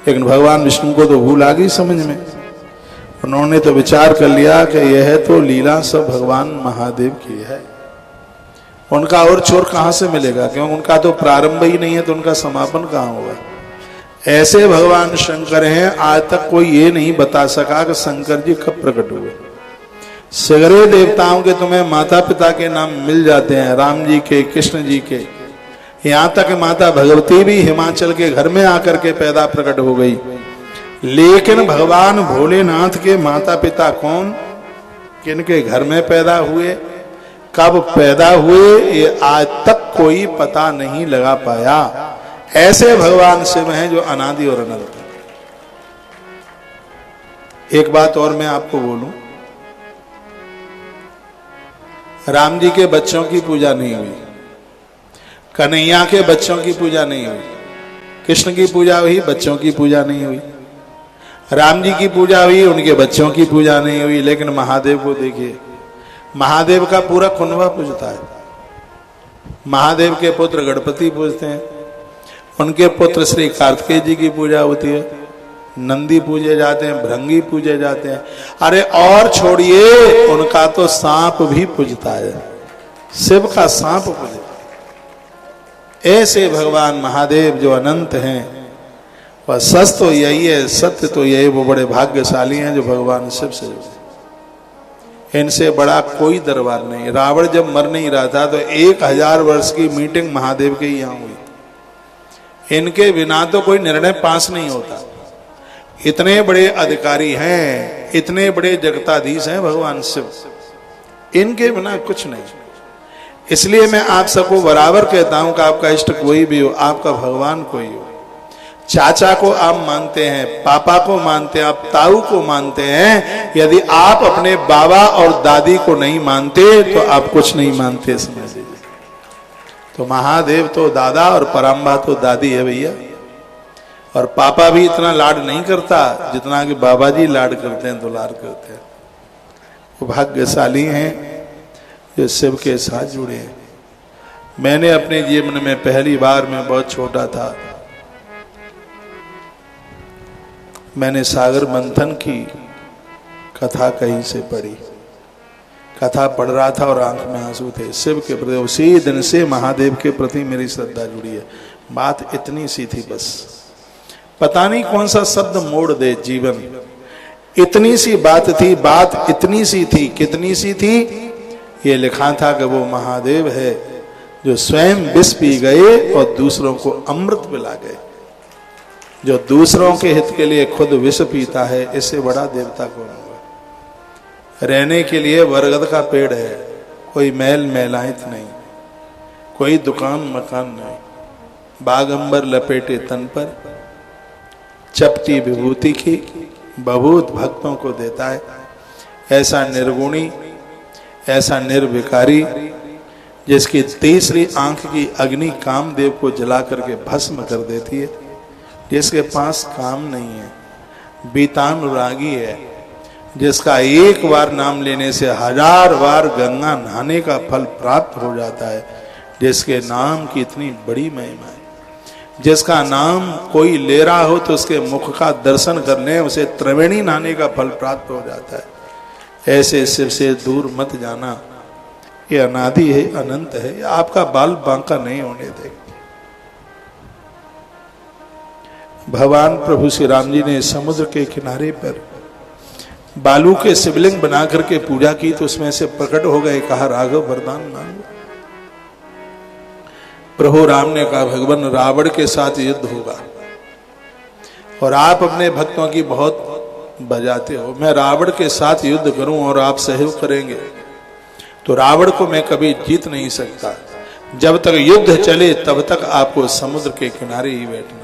लेकिन भगवान विष्णु को तो भूल आ गई समझ में। उन्होंने तो विचार कर लिया कि यह तो लीला सब भगवान महादेव की है, उनका और छोर कहां से मिलेगा, क्योंकि उनका तो प्रारंभ ही नहीं है, तो उनका समापन कहां होगा। ऐसे भगवान शंकर हैं, आज तक कोई ये नहीं बता सका कि शंकर जी कब प्रकट हुए। सगरे देवताओं के तुम्हें माता पिता के नाम मिल जाते हैं, राम जी के, कृष्ण जी के, यहां तक माता भगवती भी हिमाचल के घर में आकर के पैदा प्रकट हो गई। लेकिन भगवान भोलेनाथ के माता पिता कौन, किनके घर में पैदा हुए, कब पैदा हुए, ये आज तक कोई पता नहीं लगा पाया। ऐसे भगवान शिव हैं जो अनादि और अनंत। एक बात और मैं आपको बोलूं, राम जी के बच्चों की पूजा नहीं हुई, कन्हैया के बच्चों की पूजा नहीं हुई, कृष्ण की पूजा हुई, बच्चों की पूजा नहीं हुई, राम जी की पूजा हुई, उनके बच्चों की पूजा नहीं हुई। लेकिन महादेव को देखिए, महादेव का पूरा कुनबा पूजता है। महादेव के पुत्र गणपति पूजते हैं, उनके पुत्र श्री कार्तिकेय जी की पूजा होती है, नंदी पूजे जाते हैं, भृंगी पूजे जाते हैं। अरे और छोड़िए, उनका तो सांप भी पूजता है, शिव का सांप पूजता है। ऐसे भगवान महादेव जो अनंत हैं, वह सच तो यही है, सत्य तो यही, वो बड़े भाग्यशाली हैं जो भगवान शिव से जुड़े। इनसे बड़ा कोई दरबार नहीं। रावण जब मर नहीं रहा था तो 1000 वर्ष की मीटिंग महादेव के यहाँ हुई। इनके बिना तो कोई निर्णय पास नहीं होता। इतने बड़े अधिकारी हैं, इतने बड़े जगताधीश हैं भगवान शिव, इनके बिना कुछ नहीं। इसलिए मैं आप सबको बराबर कहता हूं कि आपका इष्ट कोई भी हो, आपका भगवान कोई हो, चाचा को आप मानते हैं, पापा को मानते हैं, आप ताऊ को मानते हैं, यदि आप अपने बाबा और दादी को नहीं मानते तो आप कुछ नहीं मानते, समझ लीजिए। तो महादेव तो दादा और परम्बा तो दादी है भैया। और पापा भी इतना लाड नहीं करता जितना कि बाबा जी लाड करते हैं, दुलार करते हैं। वो भाग्यशाली हैं जो शिव के साथ जुड़े हैं। मैंने अपने जीवन में पहली बार, मैं बहुत छोटा था, मैंने सागर मंथन की कथा कहीं से पढ़ी। कथा पढ़ रहा था और आंख में आंसू थे। शिव के प्रति उसी दिन से महादेव के प्रति मेरी श्रद्धा जुड़ी है। बात इतनी सी थी बस, पता नहीं कौन सा शब्द मोड़ दे जीवन। इतनी सी बात थी, बात इतनी सी थी, कितनी सी थी, ये लिखा था कि वो महादेव है जो स्वयं विष पी गए और दूसरों को अमृत पिला गए। जो दूसरों के हित के लिए खुद विष पीता है, इससे बड़ा देवता कौन होगा। रहने के लिए बरगद का पेड़ है, कोई महल महलायत नहीं, कोई दुकान मकान नहीं, बागंबर लपेटे तन पर, चपटी विभूति की बहुत भक्तों को देता है। ऐसा निर्गुणी, ऐसा निर्विकारी, जिसकी तीसरी आंख की अग्नि कामदेव को जला करके भस्म कर देती है, जिसके पास काम नहीं है, बीतानुरागी है, जिसका एक बार नाम लेने से 1000 बार गंगा नहाने का फल प्राप्त हो जाता है, जिसके नाम की इतनी बड़ी महिमा है, जिसका नाम कोई ले रहा हो तो उसके मुख का दर्शन कर ले, उसे त्रिवेणी नहाने का फल प्राप्त हो जाता है। ऐसे शिव से दूर मत जाना, ये अनादि है, अनंत है, आपका बाल बांका नहीं होने देगा। भगवान प्रभु श्री राम जी ने समुद्र के किनारे पर बालू के शिवलिंग बना करके पूजा की, तो उसमें से प्रकट हो गए, कहा राघव वरदान मांगो। प्रभु राम ने कहा भगवान रावण के साथ युद्ध होगा और आप अपने भक्तों की बहुत बजाते हो, मैं रावण के साथ युद्ध करूं और आप सहयोग करेंगे तो रावण को मैं कभी जीत नहीं सकता। जब तक युद्ध चले तब तक आपको समुद्र के किनारे ही बैठना है।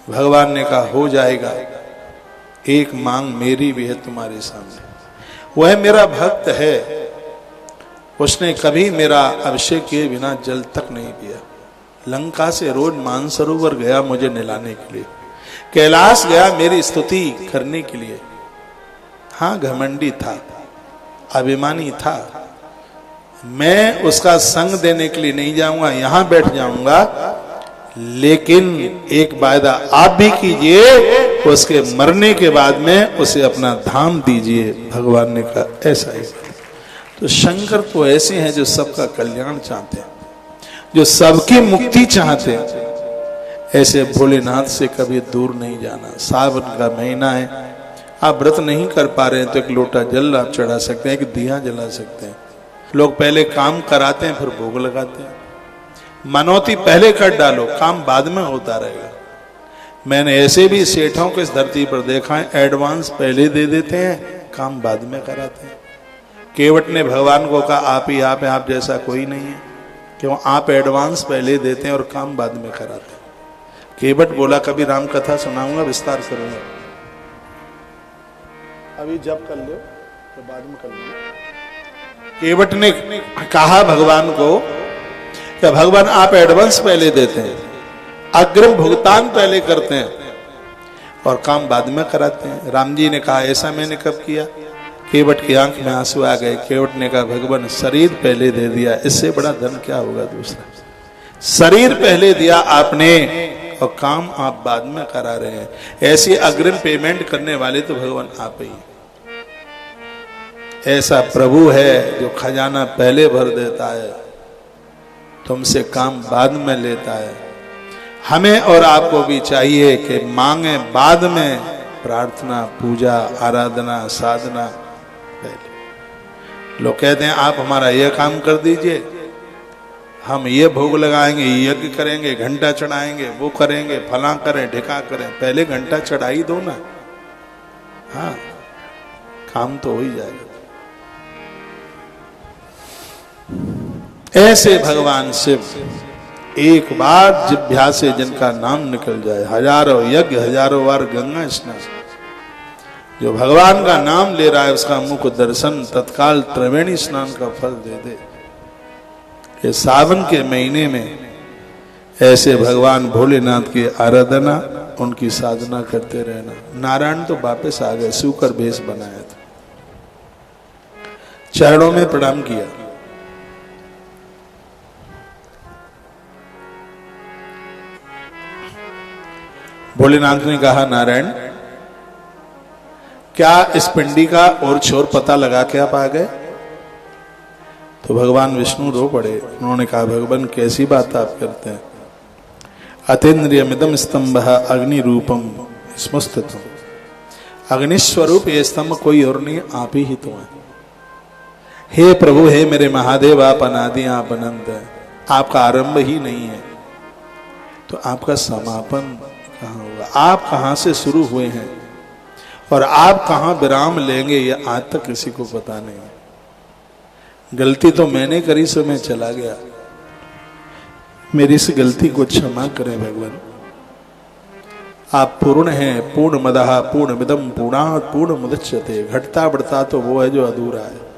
भगवान ने कहा हो जाएगा, एक मांग मेरी भी है तुम्हारे सामने। वह मेरा भक्त है, उसने कभी मेरा अभिषेक किए बिना जल तक नहीं पिया। लंका से रोज मानसरोवर गया मुझे नहलाने के लिए, कैलाश गया मेरी स्तुति करने के लिए। हाँ घमंडी था, अभिमानी था, मैं उसका संग देने के लिए नहीं जाऊंगा, यहां बैठ जाऊंगा, लेकिन एक वायदा आप भी कीजिए, उसके मरने के बाद में उसे अपना धाम दीजिए। भगवान ने कहा ऐसा ही। तो शंकर तो ऐसे हैं जो सबका कल्याण चाहते हैं, जो सबकी मुक्ति चाहते हैं। ऐसे भोलेनाथ से कभी दूर नहीं जाना। सावन का महीना है, आप व्रत नहीं कर पा रहे हैं तो एक लोटा जल आप चढ़ा सकते हैं, एक दिया जला सकते हैं। लोग पहले काम कराते हैं फिर भोग लगाते हैं। मनौती पहले कर डालो, काम बाद में होता रहेगा। मैंने ऐसे भी सेठों को इस धरती पर देखा है, एडवांस पहले दे देते हैं, काम बाद में कराते हैं। केवट ने भगवान को कहा आप ही आप हैं, आप जैसा कोई नहीं है। क्यों? आप एडवांस पहले देते हैं और काम बाद में कराते हैं। केवट बोला कभी राम कथा सुनाऊंगा, विस्तार करूंगा, अभी जब कर लो तो बाद में कर लो। केवट ने कहा भगवान को कि भगवान आप एडवांस पहले देते हैं, अग्रिम भुगतान पहले करते हैं और काम बाद में कराते हैं। राम जी ने कहा ऐसा मैंने कब किया? केवट की आंख में आंसू आ गए। केवट ने कहा भगवान शरीर पहले दे दिया, इससे बड़ा धन क्या होगा दूसरा। शरीर पहले दिया आपने और काम आप बाद में करा रहे हैं। ऐसी अग्रिम पेमेंट करने वाले तो भगवान आप ही। ऐसा प्रभु है जो खजाना पहले भर देता है, तुमसे काम बाद में लेता है। हमें और आपको भी चाहिए कि मांगे बाद में, प्रार्थना पूजा आराधना साधना पहले। लोग कहते हैं आप हमारा यह काम कर दीजिए, हम ये भोग लगाएंगे, यज्ञ करेंगे, घंटा चढ़ाएंगे, वो करेंगे, फला करें ढिका करें। पहले घंटा चढ़ाई दो ना, हाँ काम तो हो ही जाएगा। ऐसे भगवान शिव एक बार जिह्वा से जिनका नाम निकल जाए, हजारों यज्ञ हजारों बार गंगा स्नान। जो भगवान का नाम ले रहा है उसका मुख दर्शन तत्काल त्रिवेणी स्नान का फल दे दे। ये सावन के महीने में ऐसे भगवान भोलेनाथ की आराधना, उनकी साधना करते रहना। नारायण तो वापस आ गए, सूकर भेष बनाया था, चरणों में प्रणाम किया। भोलेनाथ ने कहा नारायण क्या इस पिंडी का और छोर पता लगा के आप आ गए? तो भगवान विष्णु रो पड़े। उन्होंने कहा भगवान कैसी बात आप करते हैं? अतीन्द्रियमिदं स्तंभः अग्नि रूपम स्मस्ततम। अग्निस्वरूप ये स्तंभ कोई और नहीं, आप ही तो हैं। हे प्रभु, हे मेरे महादेव, आप अनादि आप अनंत हैं, आपका आरंभ ही नहीं है तो आपका समापन कहाँ होगा? आप कहाँ से शुरू हुए हैं और आप कहाँ विराम लेंगे, ये आज तक किसी को पता नहीं। गलती तो मैंने करी सो मैं चला गया, मेरी इस गलती को क्षमा करें भगवान। आप पूर्ण हैं, पूर्ण मदः पूर्ण मिदम पूर्णात् पूर्ण मुदच्यते। घटता बढ़ता तो वो है जो अधूरा है।